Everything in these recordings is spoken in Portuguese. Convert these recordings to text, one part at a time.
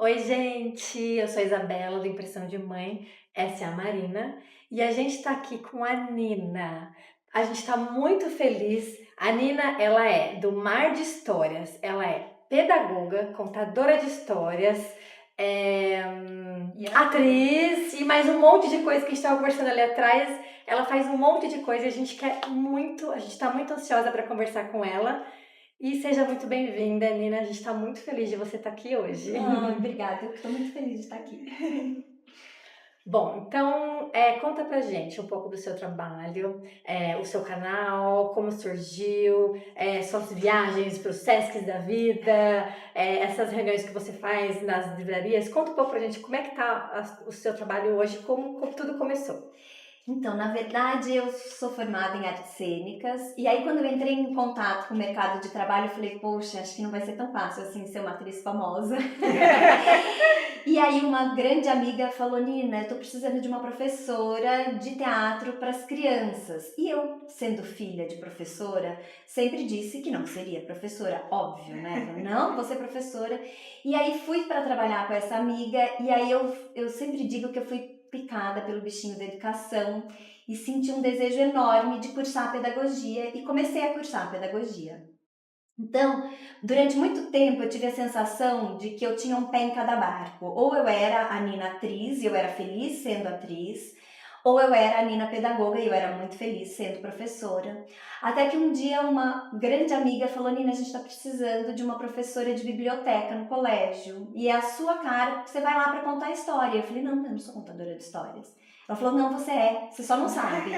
Oi, gente, eu sou a Isabela do Impressão de Mãe, essa é a Marina e a gente está aqui com a Nina. A gente está muito feliz. A Nina, ela é do Mar de Histórias, ela é pedagoga, contadora de histórias, atriz e mais um monte de coisa que a gente estava conversando ali atrás. Ela faz um monte de coisa e a gente quer muito, a gente está muito ansiosa para conversar com ela. E seja muito bem-vinda, Nina. A gente está muito feliz de você estar aqui hoje. Obrigada, eu estou muito feliz de estar aqui. Bom, então conta pra gente um pouco do seu trabalho, o seu canal, como surgiu, suas viagens para os Sescs da vida, essas reuniões que você faz nas livrarias. Conta um pouco pra gente como é que tá o seu trabalho hoje, como tudo começou. Então, na verdade, eu sou formada em artes cênicas, e aí quando eu entrei em contato com o mercado de trabalho, eu falei, poxa, acho que não vai ser tão fácil assim ser uma atriz famosa. E aí uma grande amiga falou, Nina, eu tô precisando de uma professora de teatro para as crianças. E eu, sendo filha de professora, sempre disse que não seria professora, óbvio, né? Falei, não, vou ser professora. E aí fui para trabalhar com essa amiga, e aí eu sempre digo que eu fui picada pelo bichinho da educação e senti um desejo enorme de cursar pedagogia e comecei a cursar pedagogia. Então, durante muito tempo eu tive a sensação de que eu tinha um pé em cada barco. Ou eu era a Nina atriz e eu era feliz sendo atriz, ou eu era a Nina pedagoga e eu era muito feliz sendo professora. Até que um dia uma grande amiga falou, Nina, a gente está precisando de uma professora de biblioteca no colégio. E é a sua cara, porque você vai lá para contar história. Eu falei, não, eu não sou contadora de histórias. Ela falou, não, você só não sabe.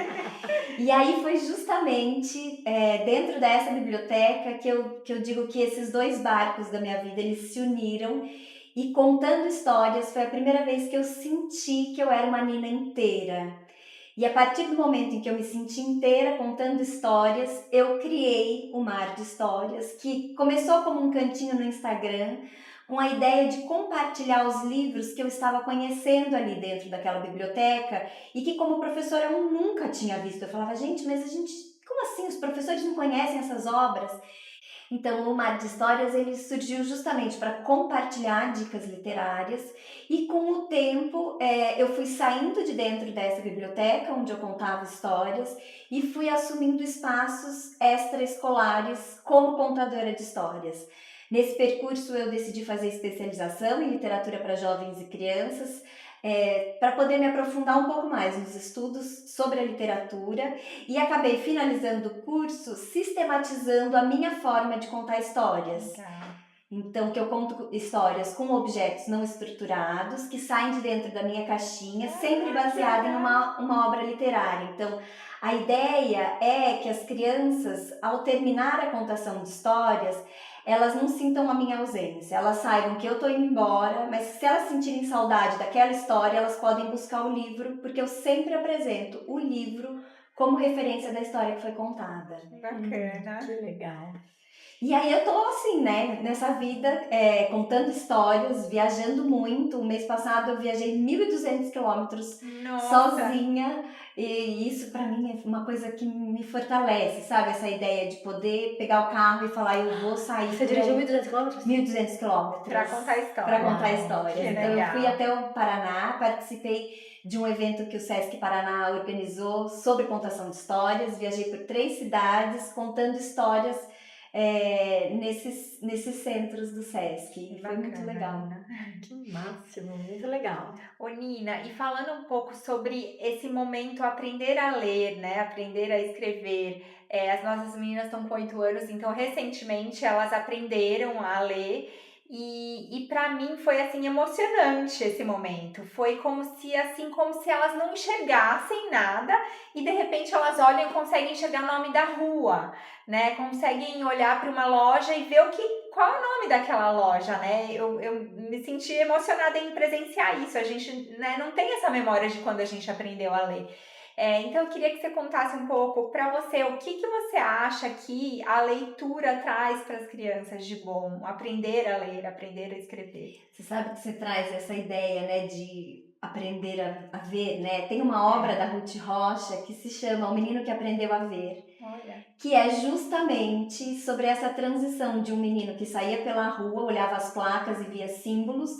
E aí foi justamente dentro dessa biblioteca que eu digo que esses dois barcos da minha vida, eles se uniram e contando histórias foi a primeira vez que eu senti que eu era uma Nina inteira. E a partir do momento em que eu me senti inteira contando histórias, eu criei o Mar de Histórias, que começou como um cantinho no Instagram, com a ideia de compartilhar os livros que eu estava conhecendo ali dentro daquela biblioteca e que como professora eu nunca tinha visto. Eu falava, gente, mas a gente, como assim? Os professores não conhecem essas obras? Então, o Mar de Histórias ele surgiu justamente para compartilhar dicas literárias e com o tempo eu fui saindo de dentro dessa biblioteca onde eu contava histórias e fui assumindo espaços extraescolares como contadora de histórias. Nesse percurso eu decidi fazer especialização em literatura para jovens e crianças, para poder me aprofundar um pouco mais nos estudos sobre a literatura e acabei finalizando o curso sistematizando a minha forma de contar histórias. Legal. Então, que eu conto histórias com objetos não estruturados, que saem de dentro da minha caixinha, sempre baseada em uma obra literária. Então, a ideia é que as crianças, ao terminar a contação de histórias, elas não sintam a minha ausência, elas saibam que eu estou indo embora, mas se elas sentirem saudade daquela história, elas podem buscar o livro, porque eu sempre apresento o livro como referência da história que foi contada. Bacana. Que legal. E aí eu tô assim, né, nessa vida, contando histórias, viajando muito. O mês passado eu viajei 1.200 quilômetros Nossa! sozinha e isso pra mim é uma coisa que me fortalece, sabe? Essa ideia de poder pegar o carro e falar, eu vou sair Você por dirigiu aí. 1.200 quilômetros? 1.200 Para quilômetros contar para história. contar Uau, histórias. Que Então eu fui legal. até o Paraná, participei de um evento que o Sesc Paraná organizou sobre contação de histórias, viajei por 3 cidades contando histórias nesses centros do Sesc. Que E foi muito bacana, legal. Nina. que máximo, muito legal. Ô, Nina, e falando um pouco sobre esse momento aprender a ler, né? Aprender a escrever. As nossas meninas estão com 8 anos, então recentemente elas aprenderam a ler. E para mim foi assim emocionante esse momento. Foi como se como se elas não enxergassem nada e de repente elas olham e conseguem enxergar o nome da rua, né? Conseguem olhar para uma loja e ver qual é o nome daquela loja, né? Eu me senti emocionada em presenciar isso. A gente, né, não tem essa memória de quando a gente aprendeu a ler. Então eu queria que você contasse um pouco para você o que você acha que a leitura traz para as crianças de bom, aprender a ler, aprender a escrever. Você sabe que você traz essa ideia, né, de aprender a ver, né? Tem uma obra da Ruth Rocha que se chama O Menino que Aprendeu a Ver, Olha, que é justamente sobre essa transição de um menino que saía pela rua, olhava as placas e via símbolos,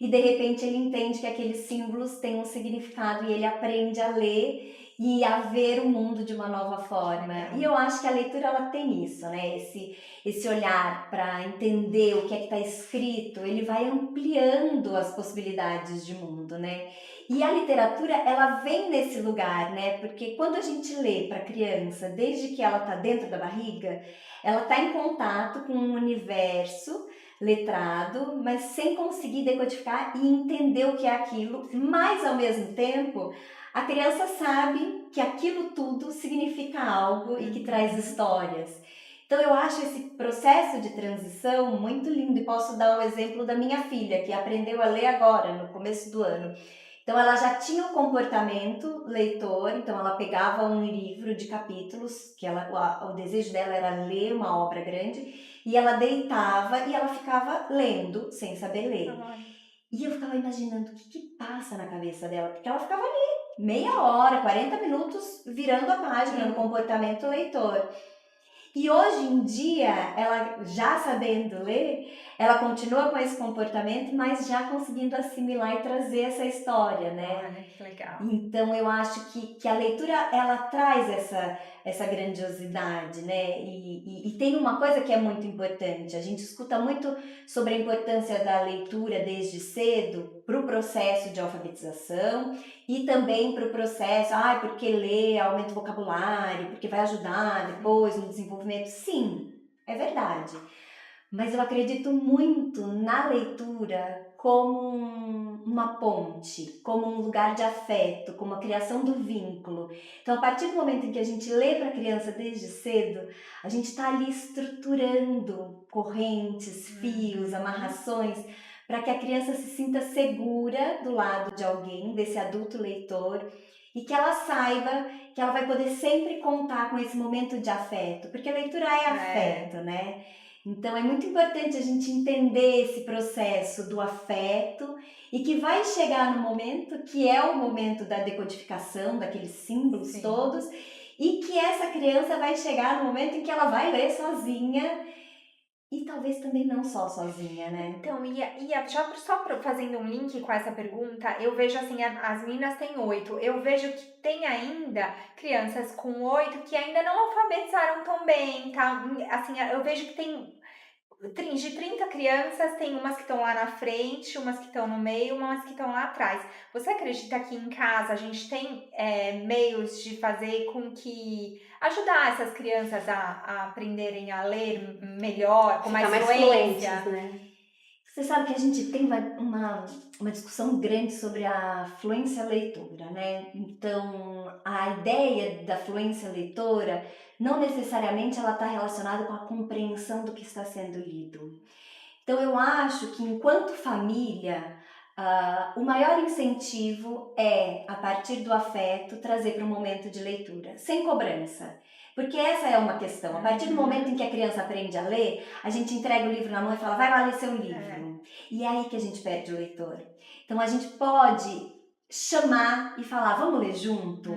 e de repente ele entende que aqueles símbolos têm um significado e ele aprende a ler e a ver o mundo de uma nova forma. Legal. E eu acho que a leitura ela tem isso, né? Esse olhar para entender o que é que está escrito, ele vai ampliando as possibilidades de mundo, né? E a literatura, ela vem nesse lugar, né? Porque quando a gente lê para criança, desde que ela está dentro da barriga, ela está em contato com um universo letrado, mas sem conseguir decodificar e entender o que é aquilo, mas ao mesmo tempo a criança sabe que aquilo tudo significa algo e que traz histórias. Então eu acho esse processo de transição muito lindo e posso dar um exemplo da minha filha, que aprendeu a ler agora, no começo do ano. Então ela já tinha um comportamento leitor, então ela pegava um livro de capítulos, que o desejo dela era ler uma obra grande, e ela deitava e ela ficava lendo, sem saber ler. E eu ficava imaginando o que passa na cabeça dela, porque ela ficava ali meia hora, 40 minutos virando a página no comportamento leitor. E hoje em dia, ela já sabendo ler, ela continua com esse comportamento, mas já conseguindo assimilar e trazer essa história, né? Olha, que legal. Então eu acho que a leitura, ela traz essa grandiosidade, né? E tem uma coisa que é muito importante, a gente escuta muito sobre a importância da leitura desde cedo para o processo de alfabetização e também para o processo, porque ler aumenta o vocabulário, porque vai ajudar depois no desenvolvimento. Sim, é verdade. Mas eu acredito muito na leitura como uma ponte, como um lugar de afeto, como a criação do vínculo. Então, a partir do momento em que a gente lê para a criança desde cedo, a gente está ali estruturando correntes, fios, amarrações, para que a criança se sinta segura do lado de alguém, desse adulto leitor, e que ela saiba que ela vai poder sempre contar com esse momento de afeto, porque a leitura é afeto, né? Então é muito importante a gente entender esse processo do afeto e que vai chegar no momento que é o momento da decodificação daqueles símbolos todos e que essa criança vai chegar no momento em que ela vai ler sozinha e talvez também não só sozinha, né? Então, já só fazendo um link com essa pergunta, eu vejo assim, as meninas têm 8, eu vejo que tem ainda crianças com 8 que ainda não alfabetizaram tão bem, tá? Assim, eu vejo que tem de 30 crianças, tem umas que estão lá na frente, umas que estão no meio, umas que estão lá atrás. Você acredita que em casa a gente tem meios de fazer com que ajudar essas crianças a aprenderem a ler melhor, com mais fluência? Né? Você sabe que a gente tem uma discussão grande sobre a fluência leitora, né? Então, a ideia da fluência leitora não necessariamente ela está relacionada com a compreensão do que está sendo lido. Então, eu acho que enquanto família, o maior incentivo é, a partir do afeto, trazer para um momento de leitura, sem cobrança. Porque essa é uma questão. A partir do momento em que a criança aprende a ler, a gente entrega o livro na mão e fala, vai lá ler seu livro. E é aí que a gente perde o leitor. Então, a gente pode chamar e falar, vamos ler junto?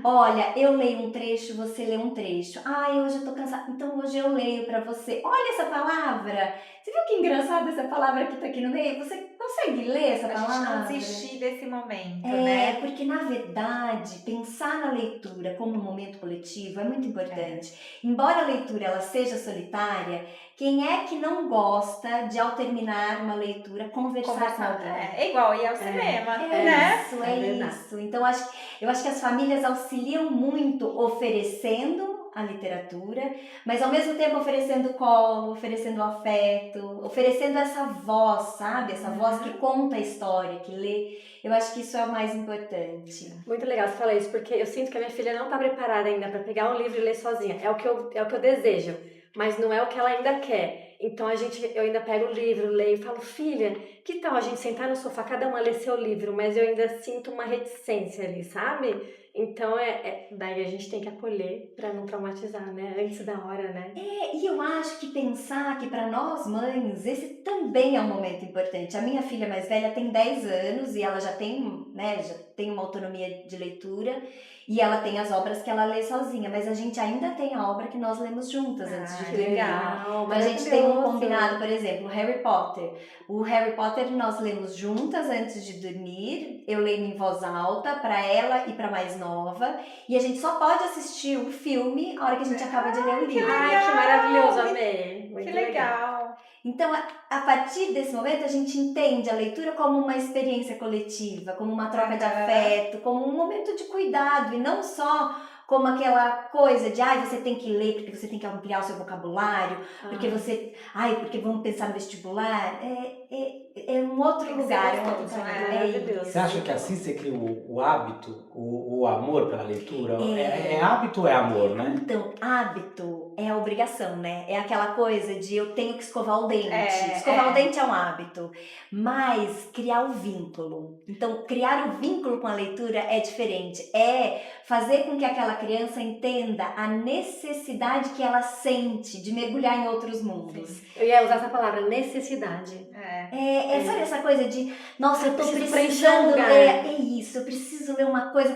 Olha, eu leio um trecho, você lê um trecho. Hoje eu tô cansada, então hoje eu leio pra você. Olha essa palavra! Você viu que engraçado essa palavra que tá aqui no meio? Você consegue ler essa palavra? A gente não desistir desse momento, né? Porque na verdade, pensar na leitura como um momento coletivo é muito importante. Embora a leitura ela seja solitária, quem é que não gosta de, ao terminar uma leitura, conversar com alguém? É igual ir ao cinema, né? Isso. Então, eu acho que as famílias auxiliam muito oferecendo a literatura, mas ao mesmo tempo oferecendo colo, oferecendo afeto, oferecendo essa voz, sabe? Essa voz que conta a história, que lê. Eu acho que isso é o mais importante. Muito legal você falar isso, porque eu sinto que a minha filha não está preparada ainda para pegar um livro e ler sozinha. É o que eu desejo, mas não é o que ela ainda quer. Então eu ainda pego o livro, leio e falo, filha, que tal a gente sentar no sofá, cada uma ler seu livro, mas eu ainda sinto uma reticência ali, sabe? Então, daí a gente tem que acolher para não traumatizar, né? Antes da hora, né? E eu acho que pensar que para nós mães esse também é um momento importante. A minha filha mais velha tem 10 anos e ela já tem, né, já tem uma autonomia de leitura e ela tem as obras que ela lê sozinha, mas a gente ainda tem a obra que nós lemos juntas antes de Que dormir. legal, Então a gente tem um maravilhoso. combinado, por exemplo, Harry Potter. O Harry Potter nós lemos juntas antes de dormir. Eu leio em voz alta para ela e para mais nova. E a gente só pode assistir o filme a hora que a gente acaba de ler o livro. Ai, que maravilhoso, amei. Muito Que legal. Então, a partir desse momento, a gente entende a leitura como uma experiência coletiva, como uma troca de afeto, como um momento de cuidado, e não só como aquela coisa de, você tem que ler porque você tem que ampliar o seu vocabulário, porque porque vamos pensar no vestibular. É um outro lugar, é um outro caminho. Você acha que assim você cria o hábito, o amor pela leitura? É hábito ou é amor, né? Então, hábito é a obrigação, né? É aquela coisa de eu tenho que escovar o dente. Escovar o dente é um hábito, mas criar o vínculo. Então, criar o vínculo com a leitura é diferente. É fazer com que aquela criança entenda a necessidade que ela sente de mergulhar em outros mundos. Sim. Eu ia usar essa palavra, necessidade. Sabe essa coisa de, nossa, eu tô preciso precisando ler, eu preciso ler uma coisa,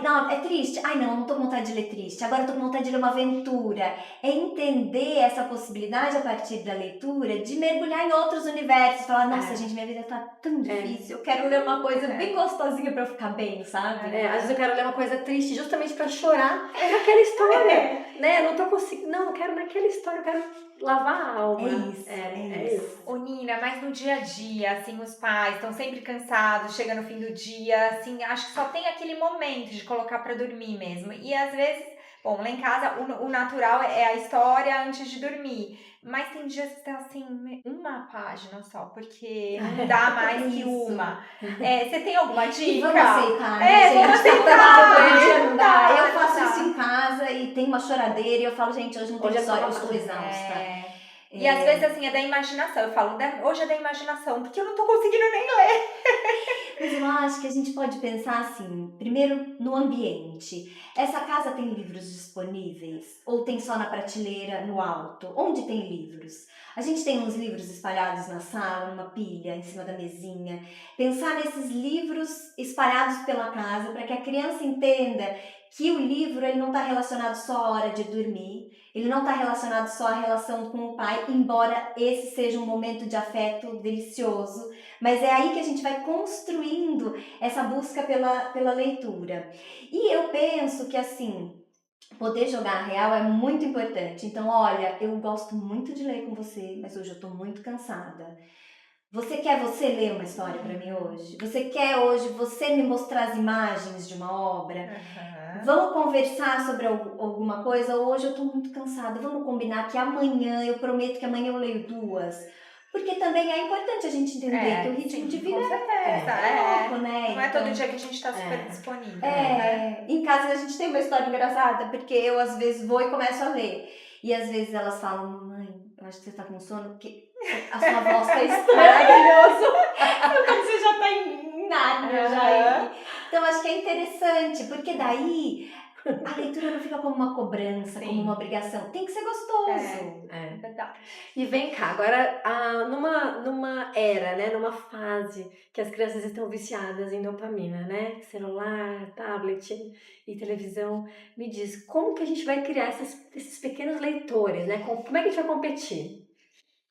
não, é triste, não tô com vontade de ler triste, agora eu tô com vontade de ler uma aventura. É entender essa possibilidade a partir da leitura de mergulhar em outros universos, falar, nossa gente, minha vida tá tão difícil, eu quero ler uma coisa bem gostosinha pra eu ficar bem, sabe? Às vezes eu quero ler uma coisa triste justamente pra chorar naquela história, né? Eu não tô conseguindo, não, eu quero naquela história, eu quero lavar a alma. É isso. Ô Nina, mas no dia a dia, assim, os pais estão sempre cansados, chega no fim do dia, assim, acho que só tem aquele momento de colocar pra dormir mesmo. E às vezes, bom, lá em casa o natural é a história antes de dormir. Mas tem dias que tá assim, uma página só, porque não dá mais que uma. Você tem alguma dica? E vamos aceitar, né, gente? Vamos aceitar. Não dá. Eu faço isso em casa e tem uma choradeira e eu falo, gente, hoje não tem história, eu estou exausta. E às vezes, assim, é da imaginação. Eu falo, hoje é da imaginação, porque eu não tô conseguindo nem ler. Mas eu acho que a gente pode pensar assim, primeiro no ambiente. Essa casa tem livros disponíveis? Ou tem só na prateleira, no alto? Onde tem livros? A gente tem uns livros espalhados na sala, numa pilha, em cima da mesinha. Pensar nesses livros espalhados pela casa para que a criança entenda que o livro ele não está relacionado só à hora de dormir, ele não está relacionado só à relação com o pai, embora esse seja um momento de afeto delicioso, mas é aí que a gente vai construindo essa busca pela leitura. E eu penso que assim, poder jogar a real é muito importante. Então, olha, eu gosto muito de ler com você, mas hoje eu estou muito cansada. Você quer ler uma história para mim hoje? Você quer hoje você me mostrar as imagens de uma obra? Vamos conversar sobre alguma coisa? Hoje eu tô muito cansada. Vamos combinar que amanhã, eu prometo que amanhã eu leio 2. Porque também é importante a gente entender que o ritmo de vida é louco, né? Não é todo dia que a gente tá super disponível. Em casa a gente tem uma história engraçada, porque eu às vezes vou e começo a ler. E às vezes elas falam, mamãe, eu acho que você tá com sono, porque a sua voz tá maravilhoso. Como você já tá em nada já. Então acho que é interessante, porque daí a leitura não fica como uma cobrança, como uma obrigação. Tem que ser gostoso. É verdade. E vem cá, agora numa era, né, numa fase que as crianças estão viciadas em dopamina, né? Celular, tablet e televisão. Me diz, como que a gente vai criar esses pequenos leitores, né? Como é que a gente vai competir?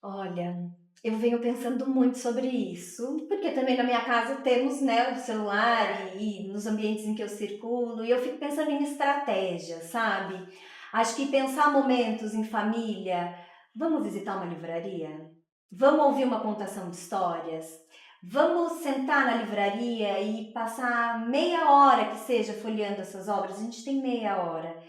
Olha, eu venho pensando muito sobre isso, porque também na minha casa temos, né, o celular e nos ambientes em que eu circulo, e eu fico pensando em estratégias, sabe? Acho que pensar momentos em família, vamos visitar uma livraria? Vamos ouvir uma contação de histórias? Vamos sentar na livraria e passar meia hora que seja folheando essas obras? A gente tem meia hora.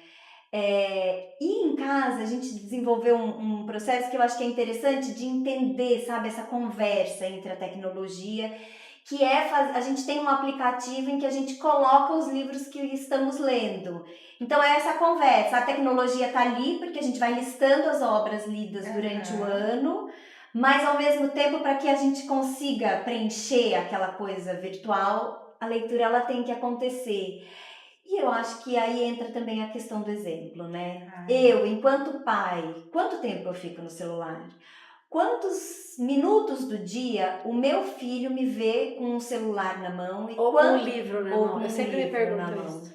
E em casa a gente desenvolveu um processo que eu acho que é interessante de entender, sabe, essa conversa entre a tecnologia, que a gente tem um aplicativo em que a gente coloca os livros que estamos lendo. Então é essa conversa, a tecnologia está ali porque a gente vai listando as obras lidas durante o ano, mas ao mesmo tempo para que a gente consiga preencher aquela coisa virtual, a leitura ela tem que acontecer. E eu acho que aí entra também a questão do exemplo, né? Ah. Eu, enquanto pai, quanto tempo eu fico no celular? Quantos minutos do dia o meu filho me vê com um celular na mão? Ou com um livro na ou mão. com Eu um sempre me livro na pergunto mão. isso.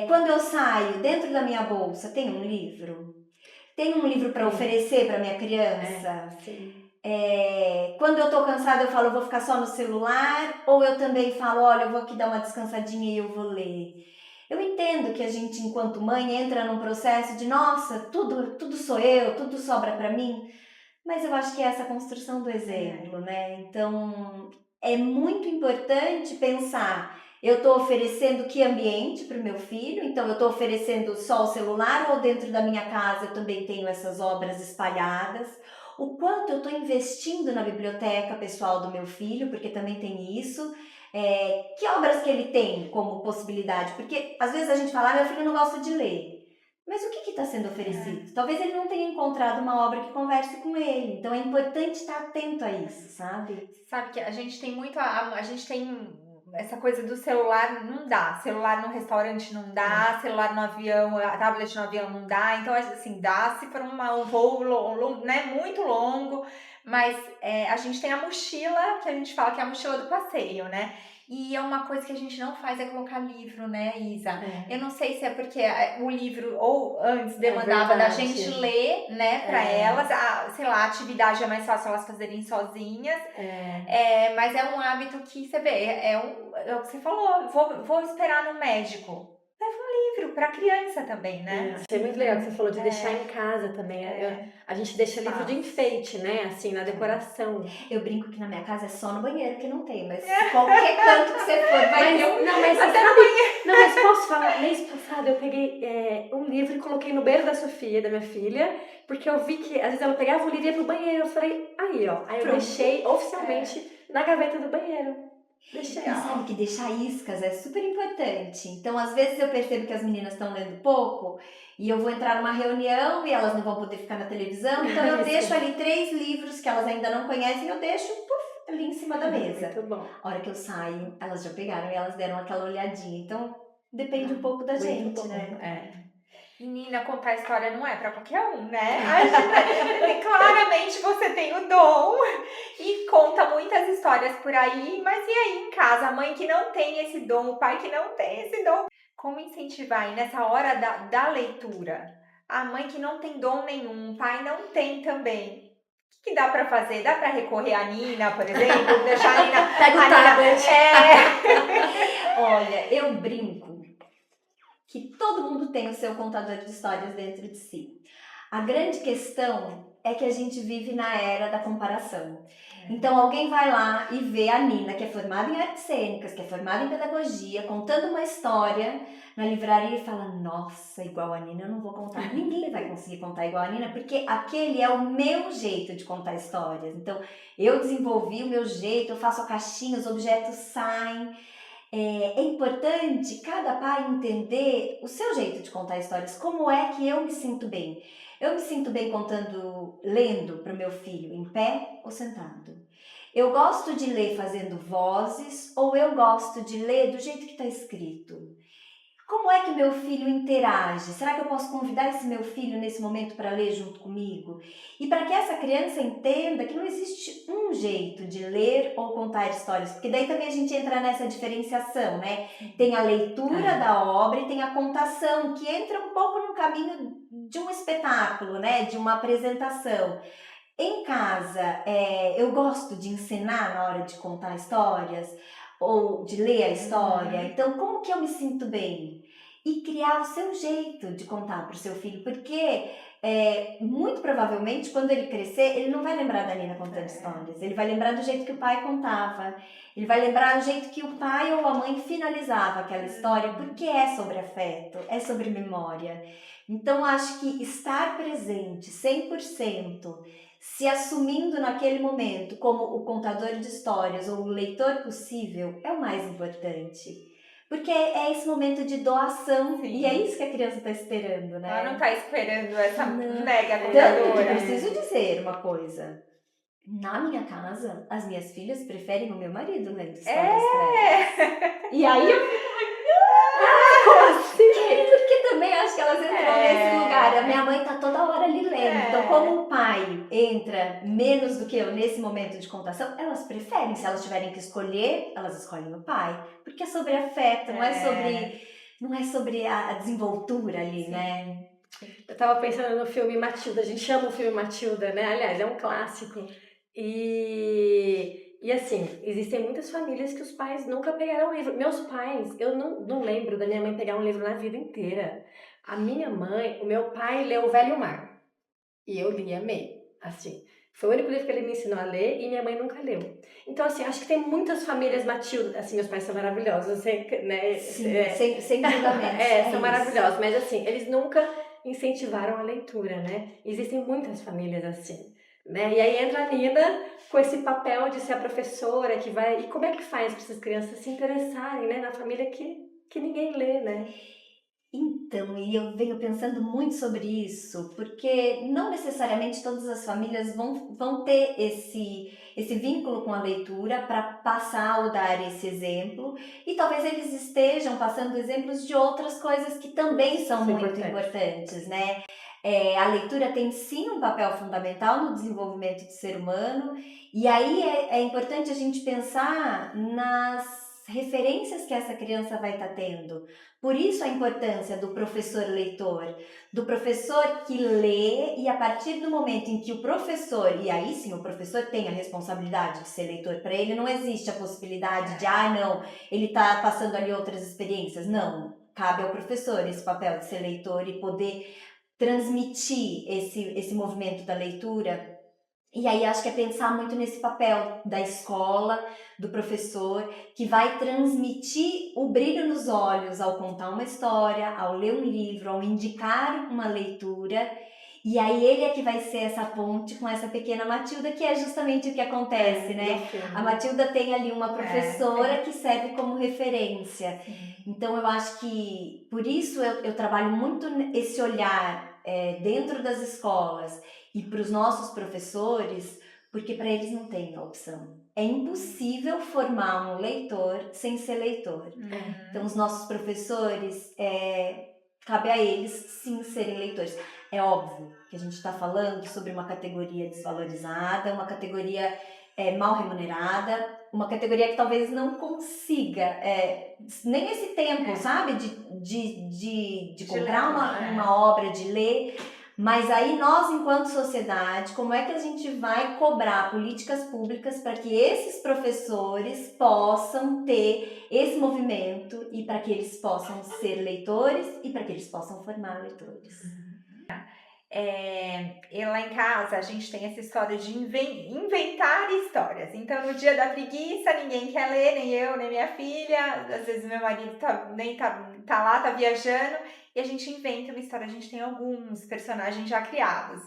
Quando eu saio, dentro da minha bolsa, tem um livro? Tem um livro para Tem. oferecer para minha criança? Sim. Quando eu tô cansada, eu falo, eu vou ficar só no celular? Ou eu também falo, olha, eu vou aqui dar uma descansadinha e eu vou ler? Eu entendo que a gente, enquanto mãe, entra num processo de, nossa, tudo sou eu, tudo sobra para mim. Mas eu acho que é essa construção do exemplo, né? Então, é muito importante pensar, eu estou oferecendo que ambiente para o meu filho? Então, eu estou oferecendo só o celular ou dentro da minha casa eu também tenho essas obras espalhadas? O quanto eu estou investindo na biblioteca pessoal do meu filho, porque também tem isso. Que obras que ele tem como possibilidade? Porque às vezes a gente fala, meu filho não gosta de ler. Mas o que está sendo oferecido? Talvez ele não tenha encontrado uma obra que converse com ele. Então é importante estar atento a isso, sabe? Sabe que a gente tem muito, a gente tem essa coisa do celular, não dá. Celular no restaurante não dá, celular no avião, a tablet no avião não dá. Então, assim, dá se for um voo né, muito longo. Mas a gente tem a mochila, que a gente fala que é a mochila do passeio, né? E é uma coisa que a gente não faz é colocar livro, né, Isa? Eu não sei se é porque o livro, ou antes, demandava da verdade. gente ler, né, pra elas. Sei lá, a atividade é mais fácil elas fazerem sozinhas. Mas é um hábito que você vê, é o que você falou, vou esperar no médico. Leva um livro pra criança também, né? Achei muito legal que você falou de deixar em casa também. A gente deixa livro de enfeite, né? Assim, na decoração. Eu brinco que na minha casa é só no banheiro que não tem, mas qualquer canto que você for vai ter um. Mas posso falar? Mês passado eu peguei um livro e coloquei no banheiro da minha filha, porque eu vi que às vezes ela pegava o livro e ia pro banheiro. Eu falei, aí ó. Aí eu deixei oficialmente na gaveta do banheiro. Deixei. E sabe que deixar iscas é super importante. Então, às vezes eu percebo que as meninas estão lendo pouco e eu vou entrar numa reunião e elas não vão poder ficar na televisão. Então, eu deixo ali 3 livros que elas ainda não conhecem, eu deixo ali em cima da mesa. Muito bom. A hora que eu saio, elas já pegaram e elas deram aquela olhadinha. Então, depende um pouco da gente, bom, né? Menina, contar história não é pra qualquer um, né? Claramente você tem o dom e conta muitas histórias por aí, mas e aí em casa? A mãe que não tem esse dom, o pai que não tem esse dom. Como incentivar aí nessa hora da leitura? A mãe que não tem dom nenhum, o pai não tem também. O que dá pra fazer? Dá pra recorrer à Nina, por exemplo? Deixar a Nina... Pega o tablet. Olha, eu brinco que todo mundo tem o seu contador de histórias dentro de si. A grande questão é que a gente vive na era da comparação. Então alguém vai lá e vê a Nina, que é formada em artes cênicas, que é formada em pedagogia, contando uma história na livraria e fala, nossa, igual a Nina eu não vou contar. Ninguém vai conseguir contar igual a Nina, porque aquele é o meu jeito de contar histórias. Então eu desenvolvi o meu jeito, eu faço a caixinha, os objetos saem. É importante cada pai entender o seu jeito de contar histórias. Como é que eu me sinto bem? Eu me sinto bem lendo para o meu filho em pé ou sentado? Eu gosto de ler fazendo vozes ou eu gosto de ler do jeito que está escrito? Como é que meu filho interage? Será que eu posso convidar esse meu filho nesse momento para ler junto comigo? E para que essa criança entenda que não existe um jeito de ler ou contar histórias, porque daí também a gente entra nessa diferenciação, né? Tem a leitura da obra e tem a contação, que entra um pouco no caminho de um espetáculo, né? De uma apresentação. Em casa, eu gosto de ensinar na hora de contar histórias ou de ler a história. Então, como que eu me sinto bem? E criar o seu jeito de contar para o seu filho, porque muito provavelmente quando ele crescer, ele não vai lembrar da Nina contando histórias, ele vai lembrar do jeito que o pai contava, ele vai lembrar do jeito que o pai ou a mãe finalizava aquela história, porque é sobre afeto, é sobre memória. Então, acho que estar presente 100%, se assumindo naquele momento como o contador de histórias ou o leitor possível, é o mais importante. Porque é esse momento de doação. Sim. E é isso que a criança está esperando, né? Ela não está esperando essa mega Tanto contadora. que preciso dizer uma coisa. Na minha casa, as minhas filhas preferem o meu marido lendo histórias pra elas. E aí eu fico... acho que elas entram nesse lugar. A minha mãe tá toda hora ali lendo. Então, como o pai entra menos do que eu nesse momento de contação, elas preferem. Se elas tiverem que escolher, elas escolhem o pai. Porque é sobre afeto, não é sobre a desenvoltura ali, Sim. né? Eu tava pensando no filme Matilda, a gente chama o filme Matilda, né? Aliás, é um clássico. E assim, existem muitas famílias que os pais nunca pegaram livro. Meus pais, eu não lembro da minha mãe pegar um livro na vida inteira. A minha mãe, o meu pai leu O Velho Mar. E eu li e amei, assim. Foi o único livro que ele me ensinou a ler e minha mãe nunca leu. Então, assim, acho que tem muitas famílias Matilda. Assim, meus pais são maravilhosos, né? Sim, sem julgamentos. São isso. maravilhosos, mas assim, eles nunca incentivaram a leitura, né? Existem muitas famílias assim, né? E aí entra a Nina com esse papel de ser a professora que vai... E como é que faz para essas crianças se interessarem, né? Na família que ninguém lê, né? Então, e eu venho pensando muito sobre isso, porque não necessariamente todas as famílias vão ter esse vínculo com a leitura para passar ou dar esse exemplo, e talvez eles estejam passando exemplos de outras coisas que também são muito importantes, né? A leitura tem sim um papel fundamental no desenvolvimento do ser humano, e aí é importante a gente pensar nas referências que essa criança vai estar tendo. Por isso a importância do professor leitor, do professor que lê, e a partir do momento em que o professor, e aí sim o professor tem a responsabilidade de ser leitor, para ele não existe a possibilidade de, não, ele está passando ali outras experiências. Não, cabe ao professor esse papel de ser leitor e poder transmitir esse movimento da leitura. E aí acho que é pensar muito nesse papel da escola, do professor, que vai transmitir o brilho nos olhos ao contar uma história, ao ler um livro, ao indicar uma leitura. E aí ele é que vai ser essa ponte com essa pequena Matilda, que é justamente o que acontece, né? A Matilda tem ali uma professora que serve como referência. Então eu acho que por isso eu trabalho muito esse olhar dentro das escolas e para os nossos professores, porque para eles não tem opção. É impossível formar um leitor sem ser leitor. Então os nossos professores, cabe a eles sim serem leitores. É óbvio que a gente está falando sobre uma categoria desvalorizada, uma categoria mal remunerada, uma categoria que talvez não consiga nem esse tempo, sabe, de comprar uma obra, de ler. Mas aí nós, enquanto sociedade, como é que a gente vai cobrar políticas públicas para que esses professores possam ter esse movimento e para que eles possam ser leitores e para que eles possam formar leitores? E lá em casa a gente tem essa história de inventar histórias. Então no dia da preguiça ninguém quer ler, nem eu, nem minha filha. Às vezes meu marido nem tá lá, tá viajando, e a gente inventa uma história. A gente tem alguns personagens já criados.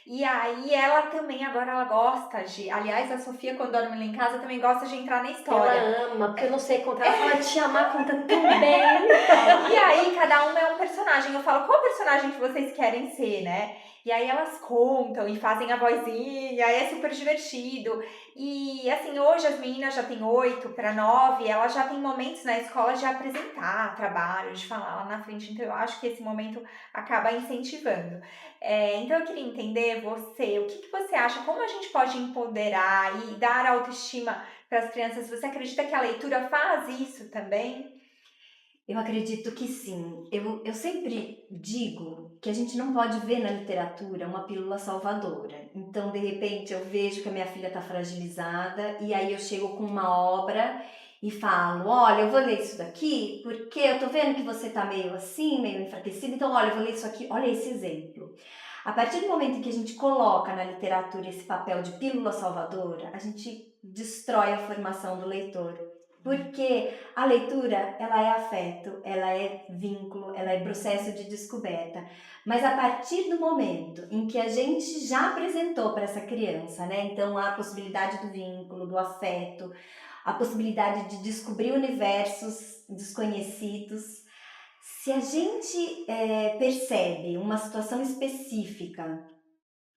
E aí ela também agora ela gosta de... Aliás, a Sofia, quando dorme lá em casa, também gosta de entrar na história. Ela ama, porque eu não sei contar. Ela fala, tia Má conta tão bem. E aí cada um é um personagem. Eu falo, qual personagem que vocês querem ser, né? E aí elas contam e fazem a vozinha, aí é super divertido. E assim, hoje as meninas já têm 8 para 9, elas já têm momentos na escola de apresentar trabalho, de falar lá na frente. Então eu acho que esse momento acaba incentivando. Então eu queria entender você, o que você acha, como a gente pode empoderar e dar autoestima para as crianças? Você acredita que a leitura faz isso também? Eu acredito que sim. Eu sempre digo que a gente não pode ver na literatura uma pílula salvadora. Então, de repente, eu vejo que a minha filha está fragilizada e aí eu chego com uma obra e falo, olha, eu vou ler isso daqui porque eu tô vendo que você tá meio assim, meio enfraquecido, então olha, eu vou ler isso aqui, olha esse exemplo. A partir do momento em que a gente coloca na literatura esse papel de pílula salvadora, a gente destrói a formação do leitor. Porque a leitura, ela é afeto, ela é vínculo, ela é processo de descoberta. Mas a partir do momento em que a gente já apresentou para essa criança, né? Então a possibilidade do vínculo, do afeto, a possibilidade de descobrir universos desconhecidos. Se a gente percebe uma situação específica,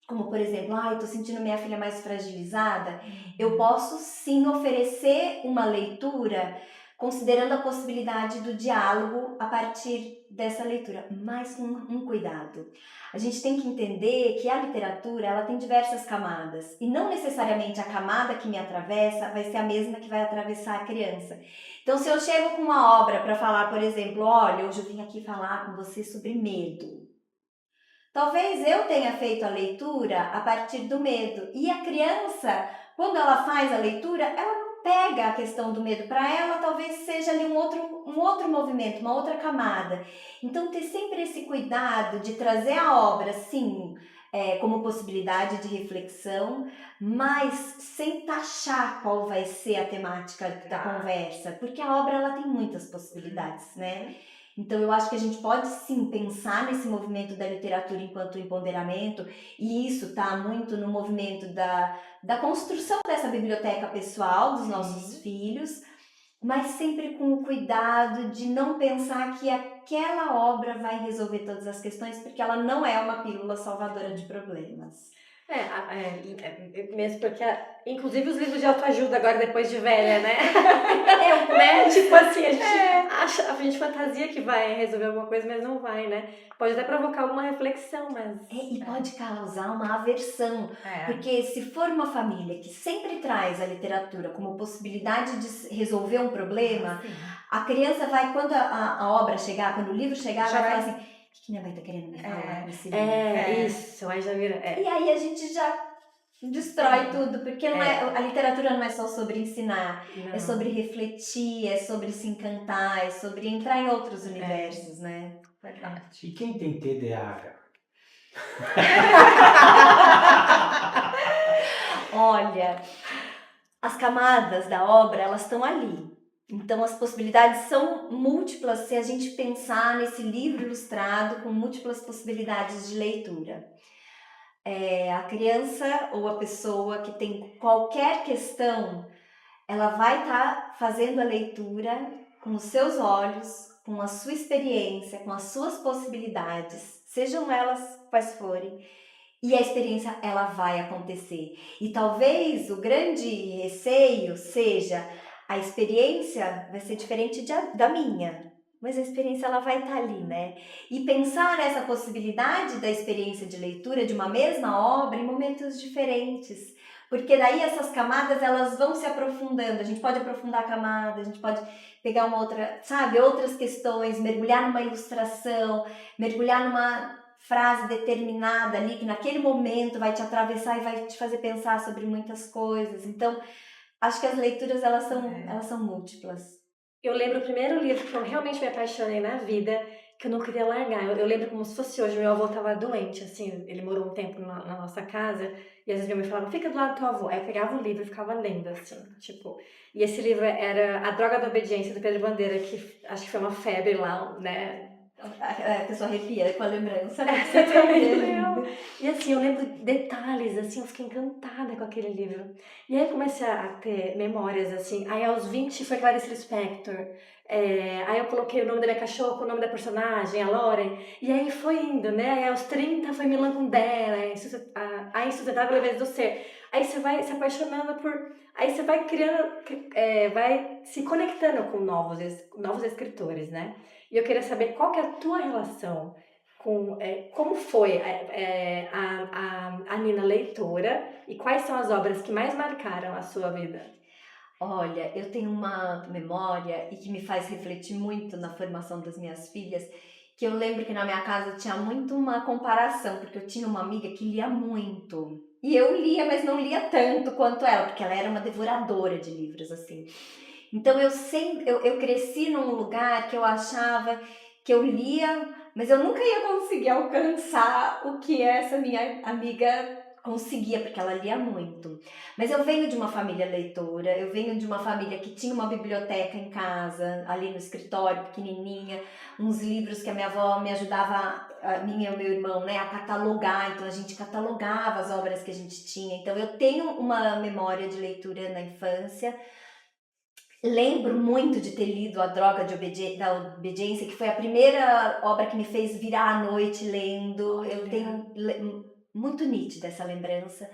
como por exemplo, eu tô sentindo minha filha mais fragilizada, eu posso sim oferecer uma leitura considerando a possibilidade do diálogo a partir dessa leitura, mas com um cuidado. A gente tem que entender que a literatura ela tem diversas camadas e não necessariamente a camada que me atravessa vai ser a mesma que vai atravessar a criança. Então, se eu chego com uma obra para falar, por exemplo, olha, hoje eu vim aqui falar com você sobre medo. Talvez eu tenha feito a leitura a partir do medo e a criança, quando ela faz a leitura, ela não pega a questão do medo. Para ela, talvez seja ali um outro movimento, uma outra camada. Então, ter sempre esse cuidado de trazer a obra, sim, como possibilidade de reflexão, mas sem taxar qual vai ser a temática da conversa, porque a obra ela tem muitas possibilidades, né? Então, eu acho que a gente pode sim pensar nesse movimento da literatura enquanto empoderamento, e isso está muito no movimento da construção dessa biblioteca pessoal dos nossos filhos, mas sempre com o cuidado de não pensar que aquela obra vai resolver todas as questões, porque ela não é uma pílula salvadora de problemas. Mesmo porque, inclusive os livros de autoajuda agora, depois de velha, né? Né? Tipo assim, a gente fantasia que vai resolver alguma coisa, mas não vai, né? Pode até provocar alguma reflexão, mas... E pode causar uma aversão, porque se for uma família que sempre traz a literatura como possibilidade de resolver um problema, a criança vai, quando a obra chegar, quando o livro chegar, vai falar assim, o que minha mãe tá querendo me falar nesse livro? Isso, aí já vira... E aí a gente já destrói tudo, porque não a literatura não é só sobre ensinar, é sobre refletir, é sobre se encantar, é sobre entrar em outros universos, né? Verdade. E quem tem TDAH? Olha, as camadas da obra, elas estão ali. Então, as possibilidades são múltiplas se a gente pensar nesse livro ilustrado com múltiplas possibilidades de leitura. A criança ou a pessoa que tem qualquer questão, ela vai estar fazendo a leitura com os seus olhos, com a sua experiência, com as suas possibilidades, sejam elas quais forem, e a experiência ela vai acontecer. E talvez o grande receio seja a experiência vai ser diferente da minha, mas a experiência ela vai estar ali, né? E pensar nessa possibilidade da experiência de leitura de uma mesma obra em momentos diferentes, porque daí essas camadas elas vão se aprofundando. A gente pode aprofundar a camada, a gente pode pegar uma outra, sabe, outras questões, mergulhar numa ilustração, mergulhar numa frase determinada ali que naquele momento vai te atravessar e vai te fazer pensar sobre muitas coisas. Então, acho que as leituras elas são múltiplas. Eu lembro o primeiro livro que eu realmente me apaixonei na vida, que eu não queria largar. Eu lembro como se fosse hoje, meu avô estava doente, assim, ele morou um tempo na nossa casa, e às vezes minha mãe falava, fica do lado do teu avô. Aí eu pegava o livro e ficava lendo, assim, tipo... E esse livro era A Droga da Obediência, do Pedro Bandeira, que acho que foi uma febre lá, né? A pessoa arrepia com a lembrança. Você também leu. E assim, eu lembro detalhes, assim, eu fiquei encantada com aquele livro. E aí eu comecei a ter memórias, assim. Aí aos 20 foi Clarice Lispector. Aí eu coloquei o nome da minha cachorra com o nome da personagem, a Lauren. E aí foi indo, né? Aí aos 30 foi Milan Kundera, a Insustentável Leveza do Ser. Aí você vai se apaixonando por... Aí você vai criando, vai se conectando com novos escritores, né? E eu queria saber qual que é a tua relação com... como foi a Nina leitora e quais são as obras que mais marcaram a sua vida? Olha, eu tenho uma memória e que me faz refletir muito na formação das minhas filhas, que eu lembro que na minha casa tinha muito uma comparação, porque eu tinha uma amiga que lia muito. E eu lia, mas não lia tanto quanto ela, porque ela era uma devoradora de livros, assim. Então eu cresci num lugar que eu achava que eu lia, mas eu nunca ia conseguir alcançar o que essa minha amiga conseguia, porque ela lia muito. Mas eu venho de uma família leitora, eu venho de uma família que tinha uma biblioteca em casa, ali no escritório, pequenininha, uns livros que a minha avó me ajudava, a minha e o meu irmão, né, a catalogar, então a gente catalogava as obras que a gente tinha. Então eu tenho uma memória de leitura na infância. Lembro muito de ter lido A Droga da Obediência, que foi a primeira obra que me fez virar à noite lendo. Eu tenho muito nítida essa lembrança.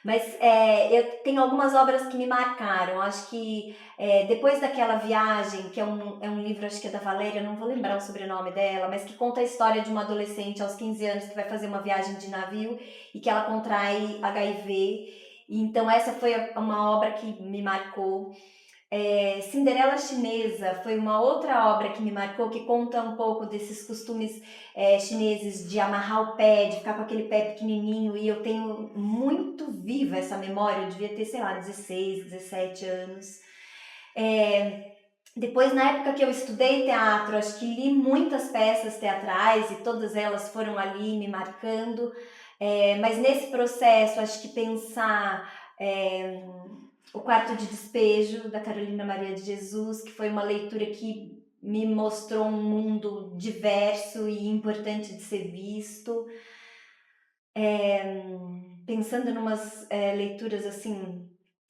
Mas eu tenho algumas obras que me marcaram. Acho que depois daquela viagem, que é um livro, acho que é da Valéria, não vou lembrar o sobrenome dela, mas que conta a história de uma adolescente aos 15 anos que vai fazer uma viagem de navio e que ela contrai HIV. Então essa foi uma obra que me marcou. Cinderela Chinesa foi uma outra obra que me marcou, que conta um pouco desses costumes chineses de amarrar o pé, de ficar com aquele pé pequenininho, e eu tenho muito viva essa memória. Eu devia ter, sei lá, 16, 17 anos. Depois, na época que eu estudei teatro, acho que li muitas peças teatrais e todas elas foram ali me marcando, mas nesse processo, acho que pensar O Quarto de Despejo, da Carolina Maria de Jesus, que foi uma leitura que me mostrou um mundo diverso e importante de ser visto. Pensando em umas leituras assim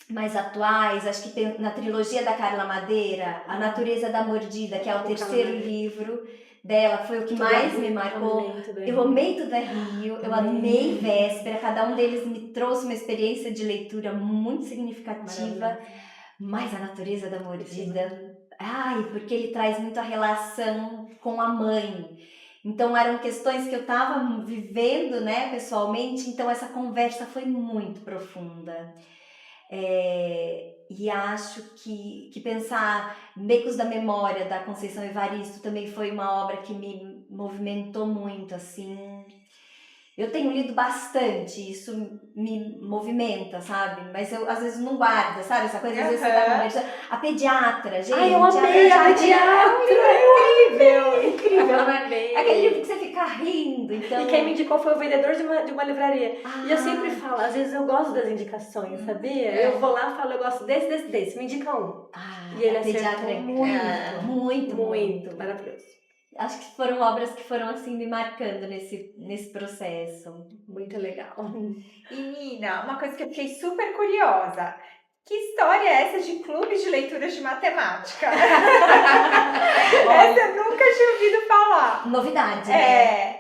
mais atuais, acho que na trilogia da Carla Madeira, A Natureza da Mordida, que é o terceiro livro dela, foi o que mais me marcou. Eu amei Tudo é Rio, eu amei Véspera, cada um deles me trouxe uma experiência de leitura muito significativa, mas A Natureza da Mordida, porque ele traz muito a relação com a mãe. Então eram questões que eu estava vivendo, né, pessoalmente, então essa conversa foi muito profunda. E acho que pensar Becos da Memória, da Conceição Evaristo, também foi uma obra que me movimentou muito, assim. Eu tenho lido bastante, isso me movimenta, sabe? Mas eu às vezes não guardo, sabe? Essa coisa, às vezes você tá conversando. A Pediatra, gente. Ai, eu amei a Pediatra! É incrível, Eu né? amei. Aquele livro que você fica rindo, então... E quem me indicou foi o vendedor de uma livraria. E eu Ah. sempre falo, às vezes eu gosto das indicações, sabia? Eu vou lá e falo, eu gosto desse. Me indica um. E ele a Pediatra acertou é muito. Maravilhoso. Acho que foram obras que foram assim me marcando nesse processo. Muito legal. E Nina, uma coisa que eu fiquei super curiosa. Que história é essa de clubes de leituras de matemática? Essa eu nunca tinha ouvido falar. Novidade, né?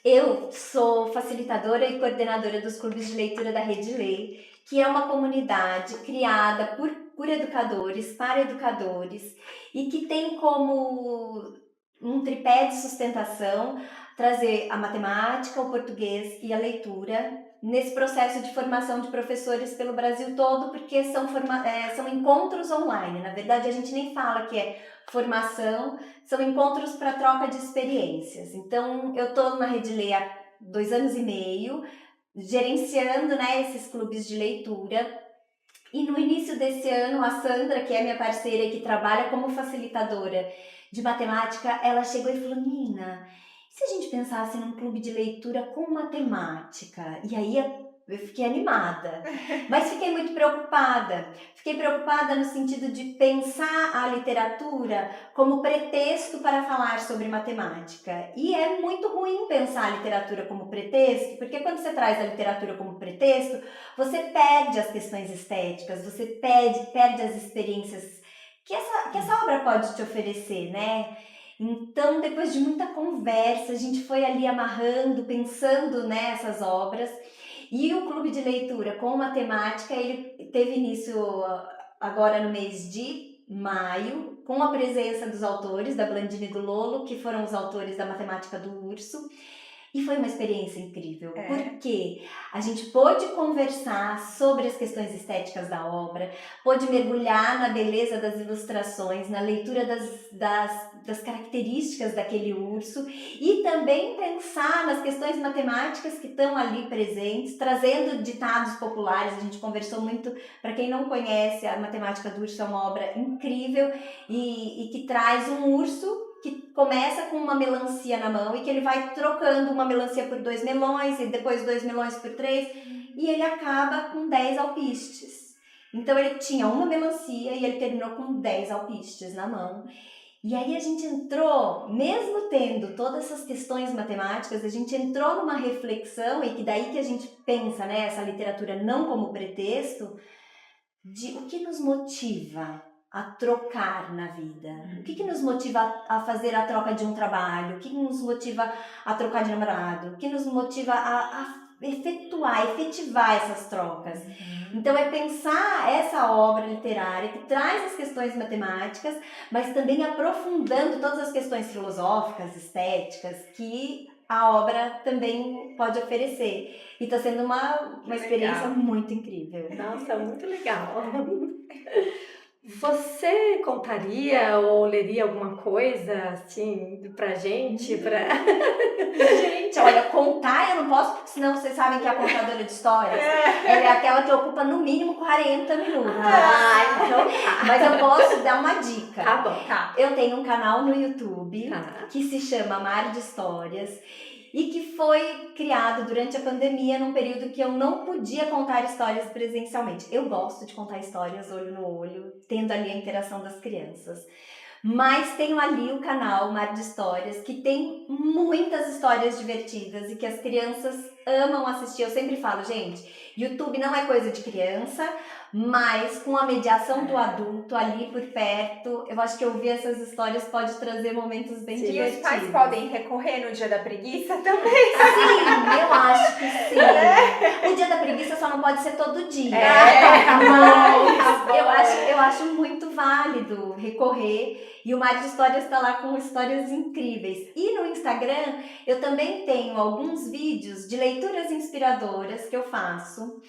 Eu sou facilitadora e coordenadora dos clubes de leitura da Rede Lê, que é uma comunidade criada por educadores, para educadores, e que tem como um tripé de sustentação trazer a matemática, o português e a leitura nesse processo de formação de professores pelo Brasil todo, porque são encontros online. Na verdade, a gente nem fala que é formação, são encontros para troca de experiências. Então, eu estou na Rede Lê há 2 anos e meio, gerenciando, né, esses clubes de leitura. E no início desse ano, a Sandra, que é minha parceira e que trabalha como facilitadora de matemática, ela chegou e falou: Nina, e se a gente pensasse num clube de leitura com matemática? E aí eu fiquei animada, mas fiquei muito preocupada. Fiquei preocupada no sentido de pensar a literatura como pretexto para falar sobre matemática. E é muito ruim pensar a literatura como pretexto, porque quando você traz a literatura como pretexto, você perde as questões estéticas, você perde as experiências que essa obra pode te oferecer, né? Então, depois de muita conversa, a gente foi ali amarrando, pensando nessas obras. E o clube de leitura com matemática, ele teve início agora no mês de maio, com a presença dos autores, da Blandine e do Lolo, que foram os autores da Matemática do Urso. E foi uma experiência incrível, porque a gente pôde conversar sobre as questões estéticas da obra, pôde mergulhar na beleza das ilustrações, na leitura das características daquele urso e também pensar nas questões matemáticas que estão ali presentes, trazendo ditados populares. A gente conversou muito, para quem não conhece, a Matemática do Urso é uma obra incrível e que traz um urso que começa com uma melancia na mão e que ele vai trocando uma melancia por 2 melões e depois 2 melões por 3 e ele acaba com 10 alpistes. Então ele tinha uma melancia e ele terminou com 10 alpistes na mão. E aí a gente entrou, mesmo tendo todas essas questões matemáticas, a gente entrou numa reflexão, e que daí que a gente pensa, né, essa literatura não como pretexto, de o que nos motiva a trocar na vida. O que nos motiva a fazer a troca de um trabalho? O que nos motiva a trocar de namorado? O que nos motiva a efetivar essas trocas. Então é pensar essa obra literária que traz as questões matemáticas, mas também aprofundando todas as questões filosóficas, estéticas, que a obra também pode oferecer. E está sendo uma experiência muito incrível. Nossa, muito legal. Você contaria ou leria alguma coisa assim pra gente? Gente, olha, contar eu não posso, porque senão vocês sabem que é a contadora de histórias. Ela é aquela que ocupa no mínimo 40 minutos. Então Mas eu posso dar uma dica. tá bom. Tá. Eu tenho um canal no YouTube Tá. que se chama Mar de Histórias e que foi criado durante a pandemia, num período que eu não podia contar histórias presencialmente. Eu gosto de contar histórias olho no olho, tendo ali a interação das crianças. Mas tenho ali o canal Mar de Histórias, que tem muitas histórias divertidas e que as crianças amam assistir. Eu sempre falo, gente, YouTube não é coisa de criança, mas com a mediação do adulto ali por perto, eu acho que ouvir essas histórias pode trazer momentos bem E divertidos. os pais podem recorrer no dia da preguiça também. Sim, eu acho que sim. O dia da preguiça só não pode ser todo dia. Tá bom. Eu acho muito válido recorrer. E o Mar de Histórias está lá com histórias incríveis. E no Instagram eu também tenho alguns vídeos de leituras inspiradoras que eu faço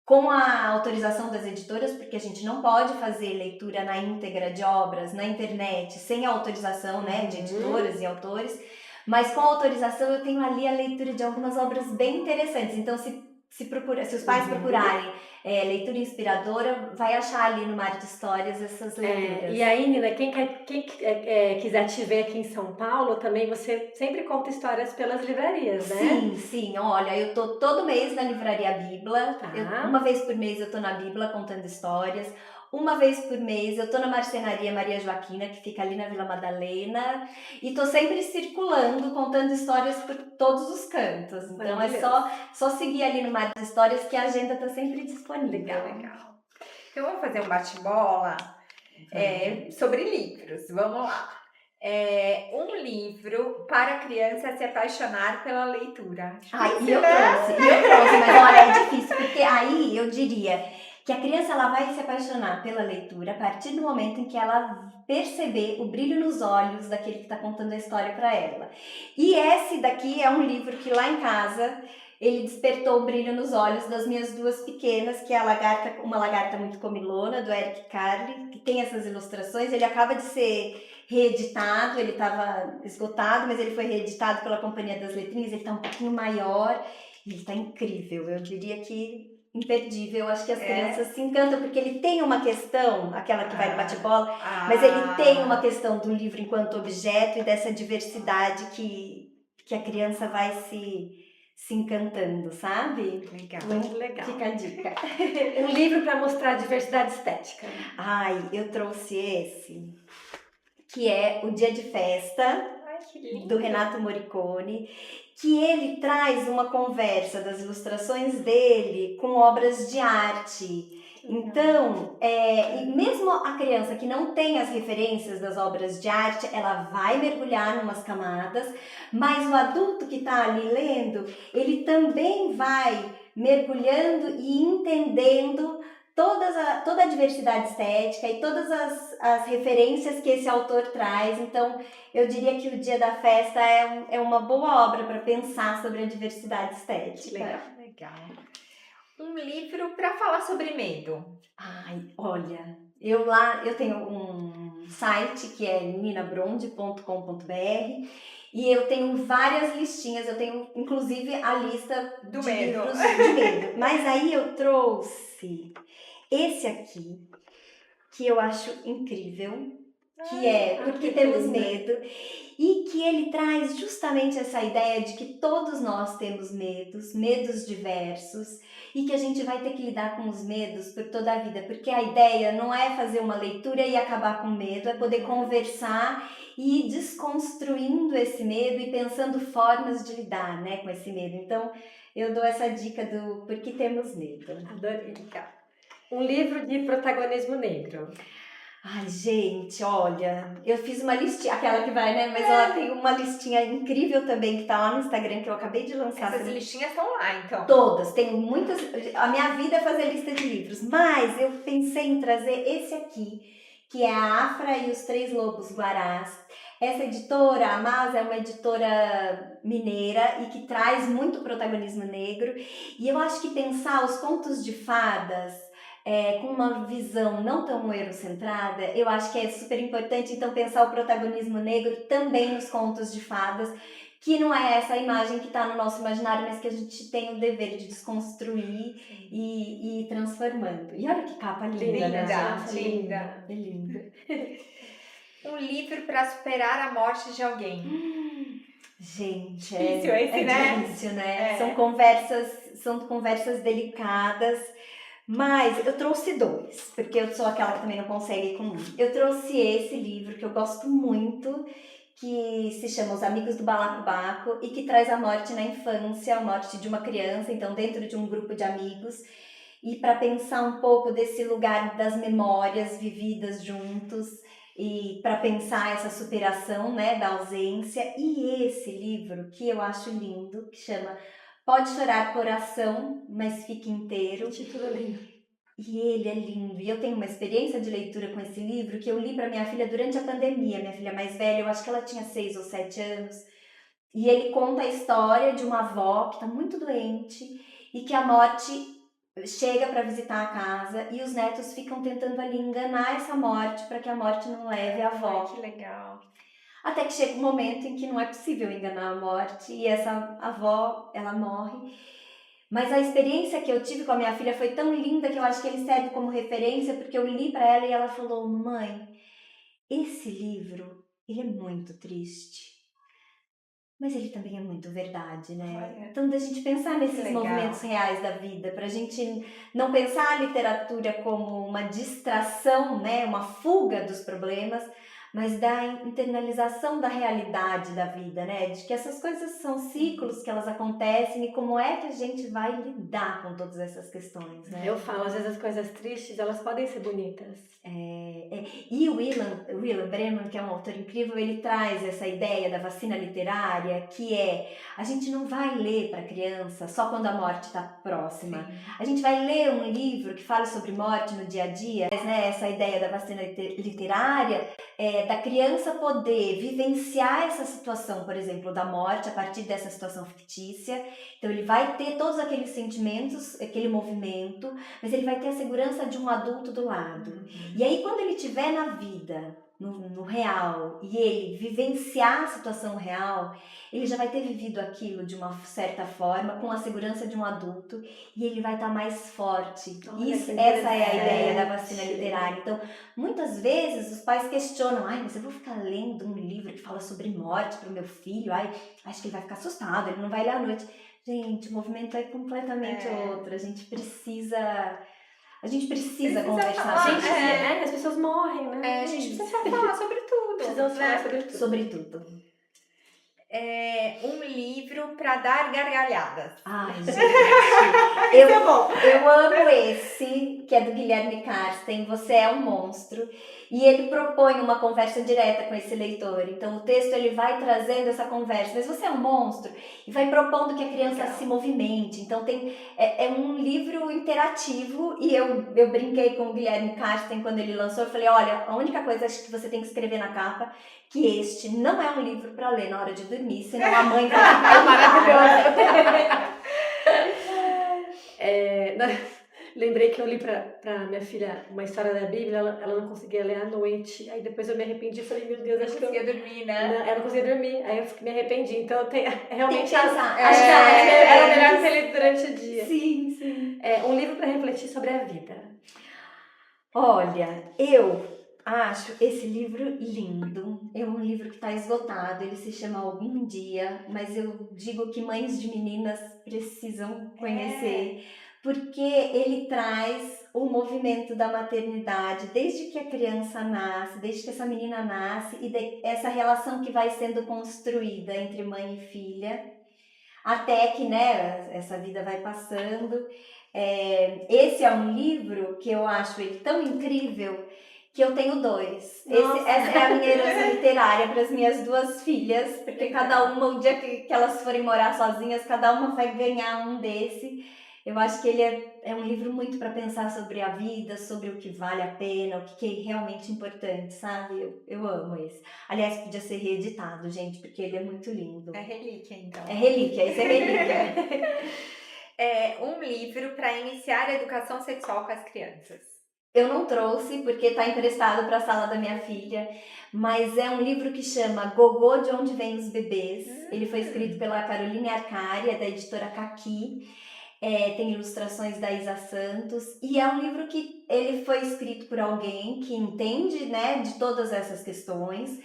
com a autorização das editoras, porque a gente não pode fazer leitura na íntegra de obras na internet sem a autorização, né, de editoras e autores. Mas com a autorização eu tenho ali a leitura de algumas obras bem interessantes. Então se os pais procurarem leitura inspiradora, vai achar ali no Mar de Histórias essas leituras. E aí, Nina, quem quiser te ver aqui em São Paulo, também você sempre conta histórias pelas livrarias, né? Sim, olha, eu tô todo mês na Livraria Bibla, Tá. uma vez por mês eu tô na Bibla contando histórias, uma vez por mês eu tô na Marcenaria Maria Joaquina, que fica ali na Vila Madalena, e tô sempre circulando, contando histórias por todos os cantos. Então é só seguir ali no Mar de Histórias que a agenda tá sempre disponível. Legal. Então vamos fazer um bate-bola sobre livros. Vamos lá. Um livro para a criança se apaixonar pela leitura. E eu trouxe, mas olha, é difícil, porque aí eu diria que a criança ela vai se apaixonar pela leitura a partir do momento em que ela perceber o brilho nos olhos daquele que está contando a história para ela. E esse daqui é um livro que lá em casa ele despertou o brilho nos olhos das minhas duas pequenas, que é uma lagarta muito comilona, do Eric Carle, que tem essas ilustrações. Ele acaba de ser reeditado, ele estava esgotado, mas ele foi reeditado pela Companhia das Letrinhas, ele está um pouquinho maior e ele está incrível. Eu diria que imperdível. Eu acho que as crianças se encantam, porque ele tem uma questão, aquela que vai no bate-bola, mas ele tem uma questão do livro enquanto objeto e dessa diversidade que a criança vai se encantando, sabe? Legal. Muito legal. Fica a dica. Um livro para mostrar a diversidade estética. Eu trouxe esse, que é O Dia de Festa, Que lindo. do Renato Morricone, que ele traz uma conversa das ilustrações dele com obras de arte. Então, e mesmo a criança que não tem as referências das obras de arte, ela vai mergulhar em umas camadas, mas o adulto que está ali lendo, ele também vai mergulhando e entendendo toda a diversidade estética e todas as referências que esse autor traz. Então, eu diria que O Dia da Festa é uma boa obra para pensar sobre a diversidade estética. Legal. Um livro para falar sobre medo. Olha, eu tenho um site que é ninabronde.com.br e eu tenho várias listinhas, eu tenho inclusive a lista Do de medo. livros de medo. Mas aí eu trouxe esse aqui, que eu acho incrível, que é Porque Temos Medo, e que ele traz justamente essa ideia de que todos nós temos medos diversos, e que a gente vai ter que lidar com os medos por toda a vida, porque a ideia não é fazer uma leitura e acabar com medo, é poder conversar e ir desconstruindo esse medo e pensando formas de lidar, né, com esse medo. Então, eu dou essa dica do Porque Temos Medo. Adorei. Um livro de protagonismo negro. Ai, gente, olha, eu fiz uma listinha, aquela que vai, né? Mas ela tem uma listinha incrível também que tá lá no Instagram que eu acabei de lançar. Essas listinhas estão lá, então. Todas, tem muitas. A minha vida é fazer lista de livros, mas eu pensei em trazer esse aqui, que é a Afra e os Três Lobos Guarás. Essa editora, a Mas, é uma editora mineira e que traz muito protagonismo negro. E eu acho que pensar os contos de fadas com uma visão não tão eurocentrada, eu acho que é super importante, então, pensar o protagonismo negro também nos contos de fadas, que não é essa imagem que está no nosso imaginário, mas que a gente tem o dever de desconstruir e ir transformando. E olha que capa linda, né? Linda, gente? linda. É linda. Um livro para superar a morte de alguém. Gente, Difícil esse, né? difícil, né? É. São conversas delicadas, mas eu trouxe dois, porque eu sou aquela que também não consegue ir com um. Eu trouxe esse livro que eu gosto muito, que se chama Os Amigos do Balacobaco e que traz a morte na infância, a morte de uma criança, então dentro de um grupo de amigos, e para pensar um pouco desse lugar das memórias vividas juntos e para pensar essa superação, né, da ausência. E esse livro que eu acho lindo, que chama Pode Chorar Coração, mas Fique Inteiro. Que título lindo. E ele é lindo. E eu tenho uma experiência de leitura com esse livro que eu li para minha filha durante a pandemia. Minha filha mais velha, eu acho que ela tinha 6 ou 7 anos. E ele conta a história de uma avó que está muito doente e que a morte chega para visitar a casa e os netos ficam tentando ali enganar essa morte para que a morte não leve a avó. Ai, que legal. Até que chega um momento em que não é possível enganar a morte e essa avó, ela morre. Mas a experiência que eu tive com a minha filha foi tão linda que eu acho que ele serve como referência, porque eu li para ela e ela falou: mãe, esse livro, ele é muito triste. Mas ele também é muito verdade, né? Olha, então, da gente pensar nesses legal. movimentos reais da vida, pra gente não pensar a literatura como uma distração, né? Uma fuga dos problemas, mas da internalização da realidade da vida, né? De que essas coisas são ciclos, que elas acontecem e como é que a gente vai lidar com todas essas questões, né? Eu falo, às vezes as coisas tristes, elas podem ser bonitas. E o Willan Breman, que é um autor incrível, ele traz essa ideia da vacina literária, que é, a gente não vai ler para criança só quando a morte está próxima. Sim. A gente vai ler um livro que fala sobre morte no dia a dia, mas, né, essa ideia da vacina literária, da criança poder vivenciar essa situação, por exemplo, da morte, a partir dessa situação fictícia. Então ele vai ter todos aqueles sentimentos, aquele movimento, mas ele vai ter a segurança de um adulto do lado. E aí, quando ele estiver na vida, no real, e ele vivenciar a situação real, ele já vai ter vivido aquilo de uma certa forma, com a segurança de um adulto, e ele vai estar mais forte. Olha, Essa que é a ideia da interessante. vacina literária. Então, muitas vezes os pais questionam: ai, mas eu vou ficar lendo um livro que fala sobre morte para o meu filho? Ai, acho que ele vai ficar assustado, ele não vai ler à noite. Gente, o movimento é completamente outro. A gente precisa conversar. falar, Gente, as pessoas morrem, né? A gente precisa falar sobre tudo. Precisamos né? falar sobre tudo. Sobre tudo. Um livro para dar gargalhadas. Ai, gente. Isso é bom. Eu amo esse, que é do Guilherme Karsten, Você é um Monstro. E ele propõe uma conversa direta com esse leitor. Então o texto ele vai trazendo essa conversa. Mas você é um monstro? E vai propondo que a criança se movimente. Então é um livro interativo. E eu brinquei com o Guilherme Karsten quando ele lançou. Eu falei, olha, a única coisa acho que você tem que escrever na capa, que este não é um livro para ler na hora de dormir, senão a mãe vai ficar maravilhosa. Lembrei que eu li pra minha filha uma história da Bíblia, ela não conseguia ler à noite. Aí depois eu me arrependi e falei, meu Deus, acho que eu... Não conseguia dormir, né? Ela não conseguia dormir, aí eu me arrependi. Então realmente Tem que pensar. acho que É. era melhor ser lido durante o dia. Sim. Um livro para refletir sobre a vida. Olha, eu acho esse livro lindo. É um livro que está esgotado, ele se chama Algum Dia, mas eu digo que mães de meninas precisam conhecer, porque ele traz o movimento da maternidade, desde que a criança nasce, desde que essa menina nasce, e essa relação que vai sendo construída entre mãe e filha, até que, né, essa vida vai passando. Esse é um livro que eu acho ele tão incrível, que eu tenho 2. Nossa. Essa é a minha herança literária para as minhas 2 filhas, porque cada uma, o dia que elas forem morar sozinhas, cada uma vai ganhar um desse. Eu acho que ele é um livro muito para pensar sobre a vida, sobre o que vale a pena, o que é realmente importante, sabe? Eu amo esse. Aliás, podia ser reeditado, gente, porque ele é muito lindo. É relíquia, então. É relíquia, esse é relíquia. Um livro para iniciar a educação sexual com as crianças. Eu não trouxe porque está emprestado para a sala da minha filha, mas é um livro que chama Gogô, de Onde Vêm os Bebês. Ele foi escrito pela Caroline Arcari, é da editora Caqui. Tem ilustrações da Isa Santos, e é um livro que ele foi escrito por alguém que entende, né, de todas essas questões,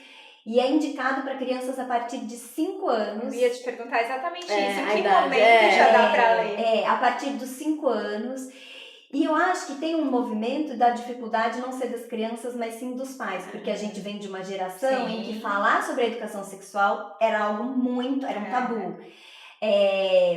e é indicado para crianças a partir de 5 anos. Eu ia te perguntar exatamente isso, em a que idade, momento já dá para ler? A partir dos 5 anos. E eu acho que tem um movimento da dificuldade não ser das crianças, mas sim dos pais, porque a gente vem de uma geração em que falar sobre a educação sexual era algo era um tabu.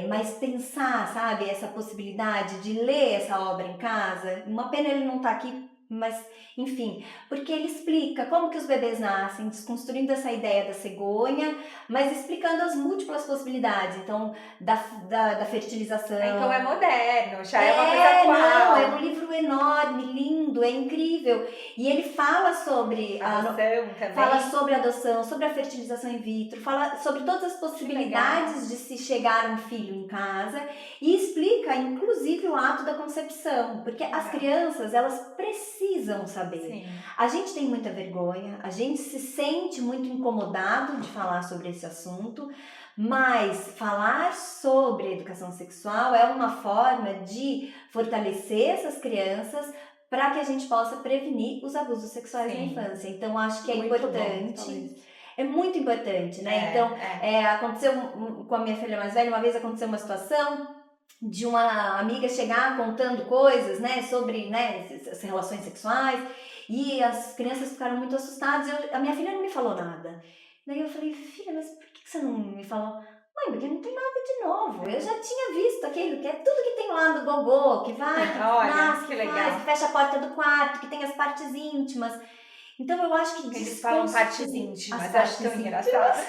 Mas pensar, sabe, essa possibilidade de ler essa obra em casa, uma pena ele não tá aqui, mas enfim, porque ele explica como que os bebês nascem, desconstruindo essa ideia da cegonha, mas explicando as múltiplas possibilidades, então, da fertilização. Então é moderno, já é uma coisa atual. Não, é um livro enorme, lindo, é incrível, e ele fala sobre adoção também. Fala sobre adoção, sobre a fertilização in vitro, fala sobre todas as possibilidades de se chegar a um filho em casa e explica, inclusive, o ato da concepção, porque as crianças, elas precisam saber. Sim. A gente tem muita vergonha, a gente se sente muito incomodado de falar sobre esse assunto, mas falar sobre educação sexual é uma forma de fortalecer essas crianças para que a gente possa prevenir os abusos sexuais na infância. Então, acho que é Muito importante. bom, é muito importante, né? Aconteceu com a minha filha mais velha, uma vez aconteceu uma situação de uma amiga chegar contando coisas, né, sobre, né, as relações sexuais, e as crianças ficaram muito assustadas. A minha filha não me falou nada. Daí eu falei, filha, mas por que você não me falou? Mãe, porque não tem nada de novo. Eu já tinha visto aquilo, que é tudo que tem lá do gogô, que vai, que nasce, que faz, que fecha a porta do quarto, que tem as partes íntimas. Então eu acho que eles falam partes íntimas, acho tão engraçado.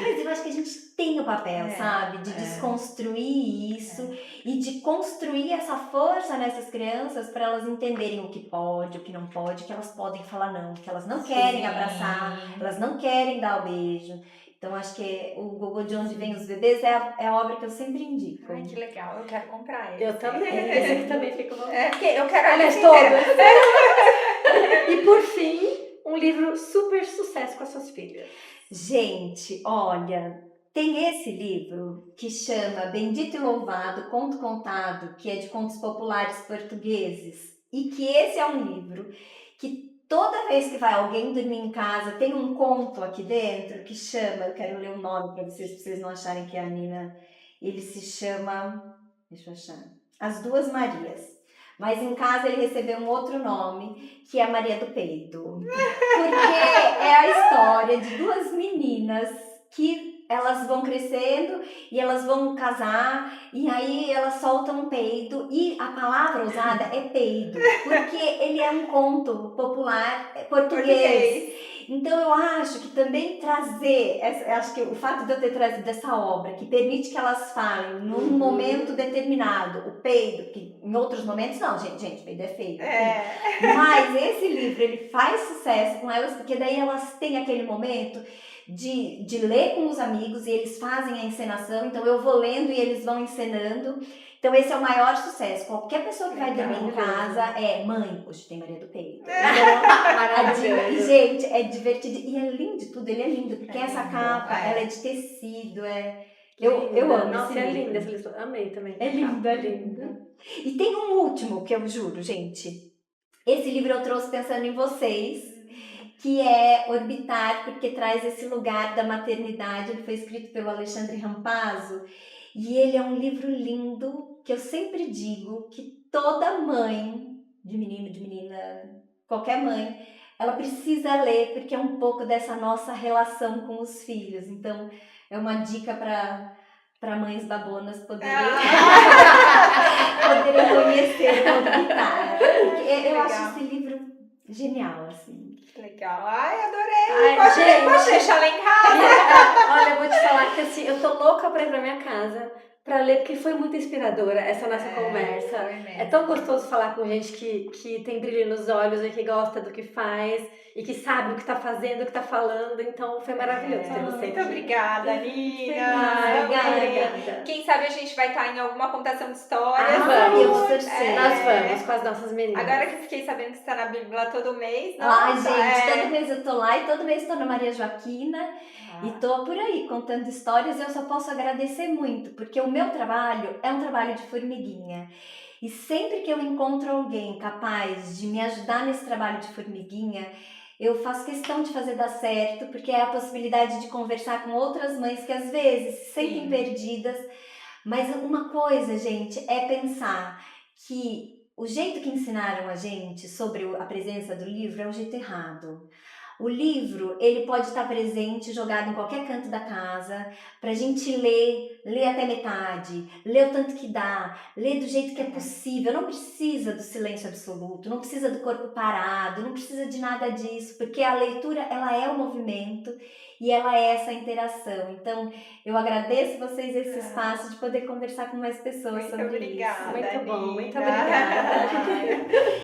Mas eu acho que a gente tem o papel, sabe? De desconstruir isso e de construir essa força nessas crianças para elas entenderem o que pode, o que não pode, que elas podem falar não, que elas não querem abraçar, elas não querem dar o beijo. Então, acho que o Gogô, de Onde Vêm os Bebês é a obra que eu sempre indico. Ai, que legal, eu quero comprar esse. Eu também, esse aqui também fica bom. Porque eu quero a lista todas. E por fim, um livro super sucesso com as suas filhas. Gente, olha, tem esse livro que chama Bendito e Louvado, Conto Contado, que é de contos populares portugueses. E que esse é um livro que toda vez que vai alguém dormir em casa, tem um conto aqui dentro que chama, eu quero ler o nome para vocês não acharem que é a Nina, ele se chama, deixa eu achar, As Duas Marias. Mas em casa ele recebeu um outro nome, que é Maria do Peido. Porque é a história de duas meninas que elas vão crescendo e elas vão casar e aí elas soltam um peido e a palavra usada é peido, porque ele é um conto popular português. Então eu acho que também acho que o fato de eu ter trazido essa obra, que permite que elas falem num momento determinado, o peido, que em outros momentos não, gente, peido é feio. Mas esse livro, ele faz sucesso com elas, porque daí elas têm aquele momento de ler com os amigos e eles fazem a encenação, então eu vou lendo e eles vão encenando. Então esse é o maior sucesso. Qualquer pessoa que vai dormir em casa mãe, hoje tem Maria do Peito. Maravilhoso. Gente, é divertido. E é lindo de tudo, ele é lindo, porque essa capa, ela é de tecido, eu amo. Nossa, esse é livro. linda essa lição. Amei também. É lindo, é lindo. E tem um último que eu juro, gente. Esse livro eu trouxe pensando em vocês, que é Orbitar, porque traz esse lugar da maternidade. Ele foi escrito pelo Alexandre Rampazzo e ele é um livro lindo que eu sempre digo que toda mãe de menino, de menina, qualquer mãe, ela precisa ler, porque é um pouco dessa nossa relação com os filhos. Então é uma dica para mães babonas poderem conhecer o Orbitar. Eu acho esse livro genial, assim. Legal. Ai, adorei. Ai, Pode gente. deixar lá em casa. Olha, eu vou te falar que assim, eu tô louca pra ir pra minha casa pra ler, porque foi muito inspiradora essa nossa conversa. Foi mesmo. É tão gostoso falar com gente que tem brilho nos olhos e que gosta do que faz e que sabe o que tá fazendo, o que tá falando. Então foi maravilhoso ter você Muito aqui. obrigada, Ai, Nina. obrigada. Quem sabe a gente vai estar em alguma contação de histórias. vamos. Eu vou torcer. Nós vamos com as nossas meninas. Agora que eu fiquei sabendo que você está na Bíblia todo mês. Ai, nossa, gente, todo mês eu tô lá e todo mês tô na Maria Joaquina. E tô por aí contando histórias e eu só posso agradecer muito, porque o meu trabalho é um trabalho de formiguinha. E sempre que eu encontro alguém capaz de me ajudar nesse trabalho de formiguinha, eu faço questão de fazer dar certo, porque é a possibilidade de conversar com outras mães que às vezes se sentem Sim. perdidas. Mas uma coisa, gente, é pensar que o jeito que ensinaram a gente sobre a presença do livro é o jeito errado. O livro, ele pode estar presente, jogado em qualquer canto da casa, pra gente ler até metade, ler o tanto que dá, ler do jeito que é possível. Não precisa do silêncio absoluto, não precisa do corpo parado, não precisa de nada disso, porque a leitura, ela é o movimento e ela é essa interação. Então, eu agradeço vocês esse espaço de poder conversar com mais pessoas Muito sobre obrigada, isso. Muito bom, muito Nina. obrigada.